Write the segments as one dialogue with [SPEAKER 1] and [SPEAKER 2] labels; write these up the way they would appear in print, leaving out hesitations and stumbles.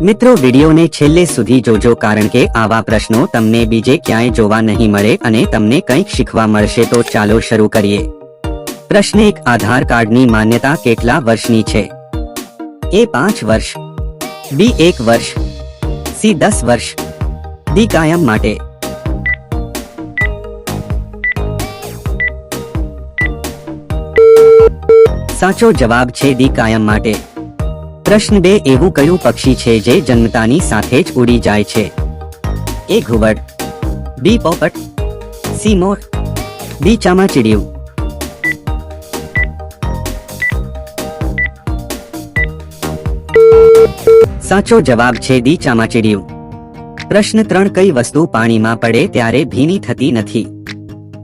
[SPEAKER 1] મિત્રો વિડીયોને છેલ્લે સુધી જોજો કારણ કે આવા પ્રશ્નો તમને બીજે ક્યાંય જોવા નહીં મળે અને તમને કંઈક શીખવા મળશે તો ચાલો શરૂ કરીએ। પ્રશ્ન 1 આધાર કાર્ડની માન્યતા કેટલા વર્ષની છે? A 5 વર્ષ, B 1 વર્ષ, C 10 વર્ષ, D કાયમ માટે। સાચો જવાબ છે ડી કાયમ માટે। પ્રશ્ન 2 એવું કયું પક્ષી છે જે જન્મતાની સાથે જ ઉડી જાય છે? A ઘુવડ, B પોપટ, C મોર, D ચામાચીડિયું। સાચો જવાબ છે ડી ચામાચીડિયું। પ્રશ્ન 3 કઈ વસ્તુ પાણીમાં પડે ત્યારે ભીની થતી નથી?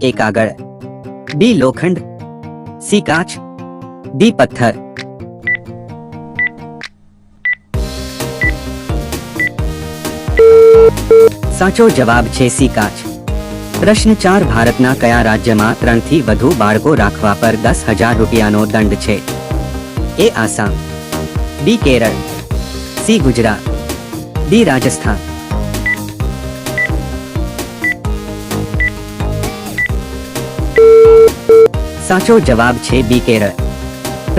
[SPEAKER 1] A કાગળ, B લોખંડ, C કાચ, D પથ્થર। સાચો જવાબ છે સી કાચ। પ્રશ્ન 4 ભારતના કયા રાજ્યમાં 3 થી વધુ બાળકો રાખવા પર 10,000 રૂપિયાનો દંડ છે? A Assam, B Kerala, C Gujarat, D Rajasthan. સાચો જવાબ છે B કેરળ।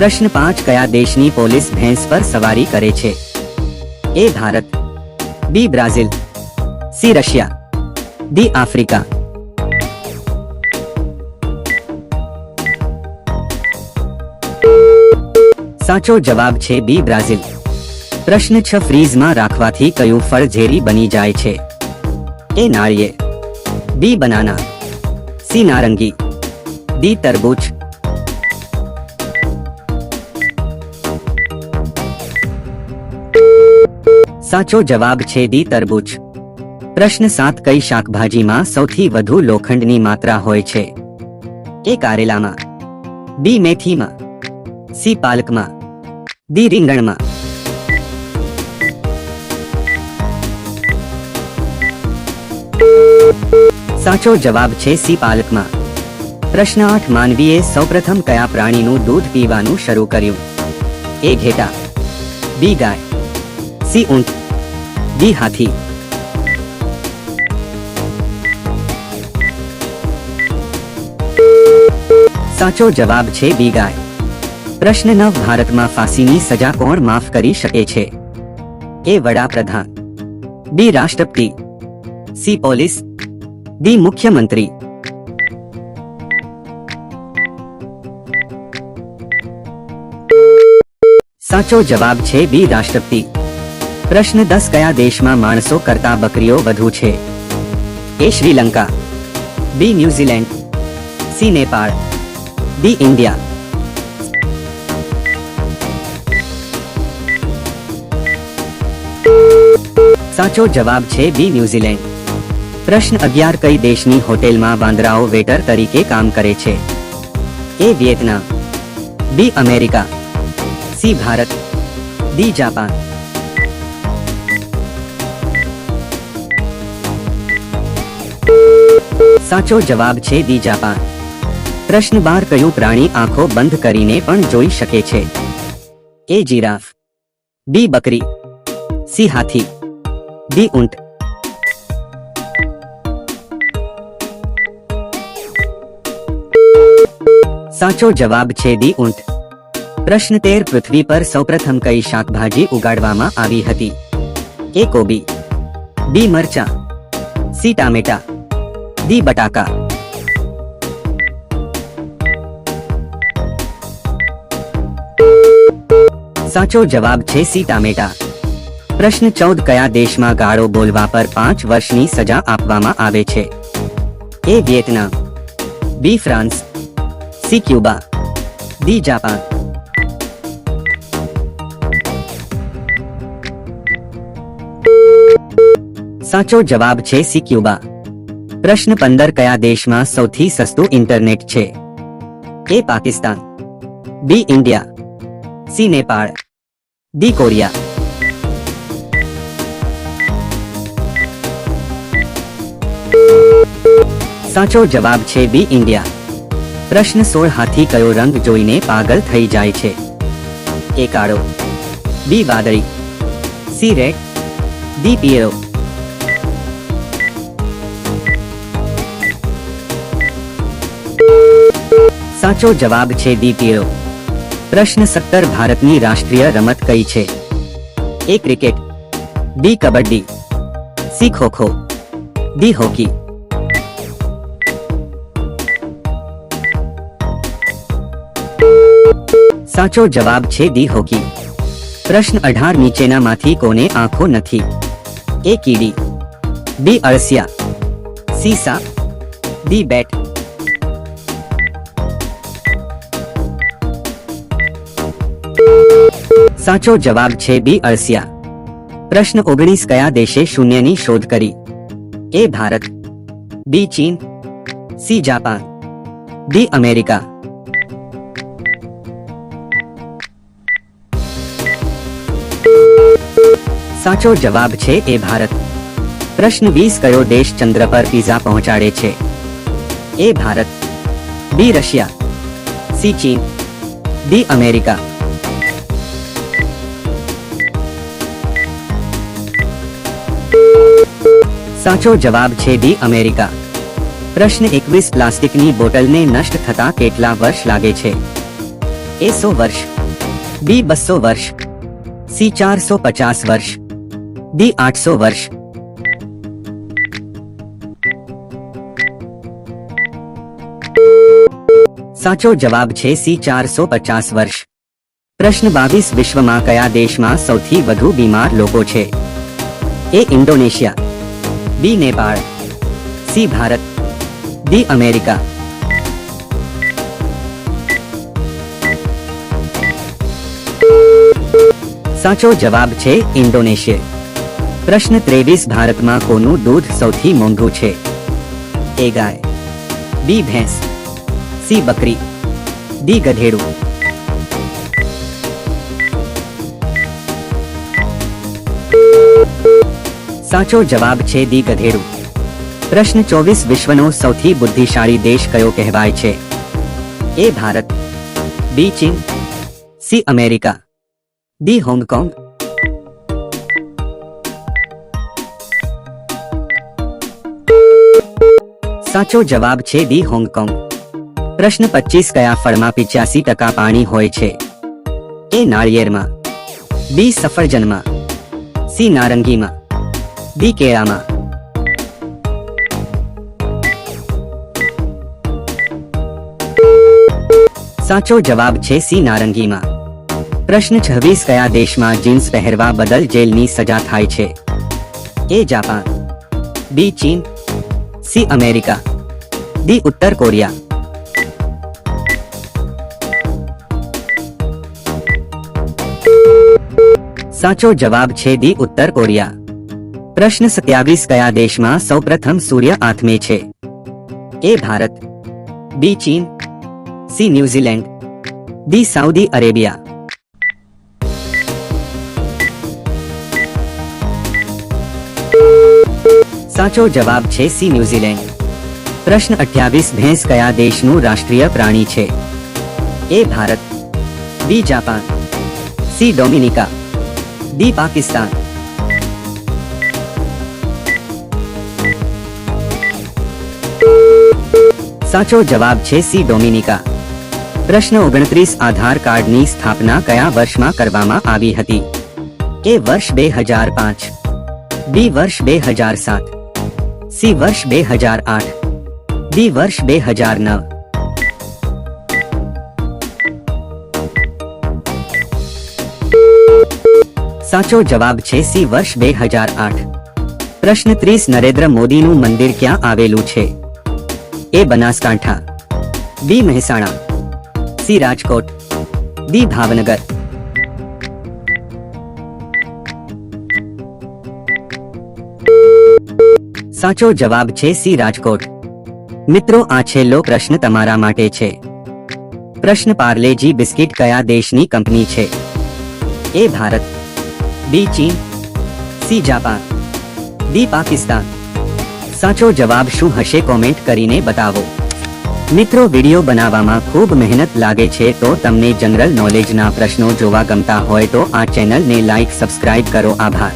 [SPEAKER 1] પ્રશ્ન 5 કયા દેશની પોલીસ ભેંસ પર સવારી કરે છે? A Bharat, B Brazil, C Russia, D Africa. સાચો જવાબ છે B બ્રાઝિલ। પ્રશ્ન 6 ફ્રીઝમાં રાખવાથી કયું ફળ ઝેરી બની જાય છે? A નાળિયેર, B બનાના, C નારંગી, D તરબૂચ। સાચો જવાબ છે D તરબૂચ। પ્રશ્ન 7 કઈ શાકભાજીમાં સૌથી વધુ લોખંડની માત્રા હોય છે? A કારેલામાં, B મેથીમાં, C પાલકમાં, D રીંગણમાં। સાચો જવાબ છે C પાલકમાં। પ્રશ્ન 8 માનવીએ સૌપ્રથમ કયા પ્રાણીનું દૂધ પીવાનું શરૂ કર્યું? A ઘેટા, B ગાય, C ઊંટ, D હાથી। સાચો જવાબ છે B ગાય। પ્રશ્ન 9 ભારતમાં ફાંસીની સજા કોણ માફ કરી શકે છે? A વડાપ્રધાન, B રાષ્ટ્રપતિ, C પોલીસ, D મુખ્યમંત્રી। સાચો જવાબ છે B રાષ્ટ્રપતિ। પ્રશ્ન 10 કયા દેશમાં માણસો કરતા બકરીઓ વધુ છે? A Sri Lanka, B New Zealand, C Nepal, D India. સાચો જવાબ છે B ન્યુઝીલેન્ડ। પ્રશ્ન 11 કઈ દેશની હોટેલમાં વાંદરાઓ વેટર તરીકે કામ કરે છે? A Vietnam, B America, C Bharat, D Japan. સાચો જવાબ છે D જાપાન। પ્રશ્ન 12 કયું પ્રાણી આંખો બંધ કરીને પણ જોઈ શકે છે? A જીરાફ, B બકરી, C હાથી, D ઊંટ। સાચો જવાબ છે D ઊંટ। પ્રશ્ન 13 પૃથ્વી પર સૌપ્રથમ કઈ શાકભાજી ઉગાડવામાં આવી હતી? A કોબી, B મરચા, C ટામેટા, D બટાકા। સાચો જવાબ છે C ટામેટા। પ્રશ્ન 14 કયા દેશમાં ગાળો બોલવા પર 5 વર્ષની સજા આપવામાં આવે છે? A Vietnam, B France, C Cuba, D Japan. સાચો જવાબ છે C ક્યુબા। પ્રશ્ન 15 કયા દેશમાં સૌથી સસ્તું ઇન્ટરનેટ છે? A Pakistan, B India, C Nepal, D Korea. સાચો જવાબ છે B ઇન્ડિયા। પ્રશ્ન 16 હાથી કયો રંગ જોઈને પાગલ થઈ જાય છે? A કાળો, B વાદળી, C સી રેડ, ડી પીળો. સાચો જવાબ છે ડી પીળો. પ્રશ્ન 17 ભારતની રાષ્ટ્રીય રમત કઈ છે? A cricket, B kabaddi, C kho kho, D hockey. સાચો જવાબ છે ડી હોકી. પ્રશ્ન 18 નીચેનામાંથી કોને આંખો નથી? એ કીડી, બી અળસિયા, સી સાપ, ડી બેટ. સાચો જવાબ છે બી અળસિયા. પ્રશ્ન 19 કયા દેશે શૂન્યની શોધ કરી? એ ભારત, બી ચીન, સી જાપાન, ડી અમેરિકા. સાચો જવાબ છે એ ભારત. પ્રશ્ન 20 કયો દેશ ચંદ્ર પર પિઝા પહોંચાડે છે? A Bharat, B Russia, C ચીન, ડી અમેરિકા. સાચો જવાબ છે ડી અમેરિકા. પ્રશ્ન 21 પ્લાસ્ટિકની બોટલને નષ્ટ થતા કેટલા વર્ષ લાગે છે? એ 100 વર્ષ, બી 200 વર્ષ, સી 450 વર્ષ, ડી 800 વર્ષ. સાચો જવાબ છે સી 450 વર્ષ. પ્રશ્ન 22 વિશ્વમાં કયા દેશમાં સૌથી વધુ બીમાર લોકો છે? A Indonesia, B Nepal, C Bharat, D America. સાચો જવાબ છે ઇન્ડોનેશિયા. પ્રશ્ન 23 ભારતમાં કોનું દૂધ સૌથી મોંઘું છે? એ ગાય, બી ભેંસ, સી બકરી, ડી ગધેડું. સાચો જવાબ છે ડી ગધેડું. પ્રશ્ન 24 વિશ્વનો સૌથી બુદ્ધિશાળી દેશ કયો કહેવાય છે? એ ભારત, બી ચીન, સી અમેરિકા, ડી હોંગકોંગ. સાચો જવાબ છે ડી હોંગકોંગ. પ્રશ્ન 25 કયા ફળમાં 85% પાણી હોય છે? એ નાળિયેરમાં, બી સફરજનમાં, સી નારંગીમાં, ડી કેળામાં. સાચો જવાબ છે સી નારંગીમાં. પ્રશ્ન 26 કયા દેશમાં જીન્સ પહેરવા બદલ જેલની સજા થાય છે? એ જાપાન, બી ચીન, સી અમેરિકા, ડી ઉત્તર કોરિયા. સાચો જવાબ છે ડી ઉત્તર કોરિયા. પ્રશ્ન 27 કયા દેશમાં સૌપ્રથમ સૂર્ય આથમે છે? એ ભારત, બી ચીન, C New Zealand, D Saudi Arabia. સાચો જવાબ છે સી ન્યુઝીલેન્ડ. પ્રશ્ન 28 ભેંસ કયા દેશનું રાષ્ટ્રીય પ્રાણી છે? A Bharat, B Japan, C Dominica, D Pakistan. સાચો જવાબ છે સી ડોમિનિકા. પ્રશ્ન 29 આધાર કાર્ડની સ્થાપના કયા વર્ષમાં કરવામાં આવી હતી? એ વર્ષ 2005, બી વર્ષ 2007, સી વર્ષ 2008, ડી વર્ષ 2009. સાચો જવાબ છે સી વર્ષ 2008. પ્રશ્ન 30 નરેન્દ્ર મોદીનું મંદિર ક્યાં આવેલું છે? એ બનાસકાંઠા, બી મહેસાણા, સી રાજકોટ, ડી ભાવનગર. સાચો જવાબ છે સી રાજકોટ. મિત્રો આ છેલ્લો પ્રશ્ન તમારા માટે છે. પ્રશ્ન પાર્લેજી બિસ્કિટ કયા દેશની કંપની છે? એ ભારત, બી ચીન, સી જાપાન, ડી પાકિસ્તાન. સાચો જવાબ શું હશે કોમેન્ટ કરીને બતાવો. મિત્રો, વિડિયો બનાવવામાં ખૂબ મહેનત લાગે છે, તો તમને જનરલ નોલેજના પ્રશ્નો જોવા ગમતા હોય તો આ ચેનલને લાઈક સબસ્ક્રાઇબ કરો. આભાર.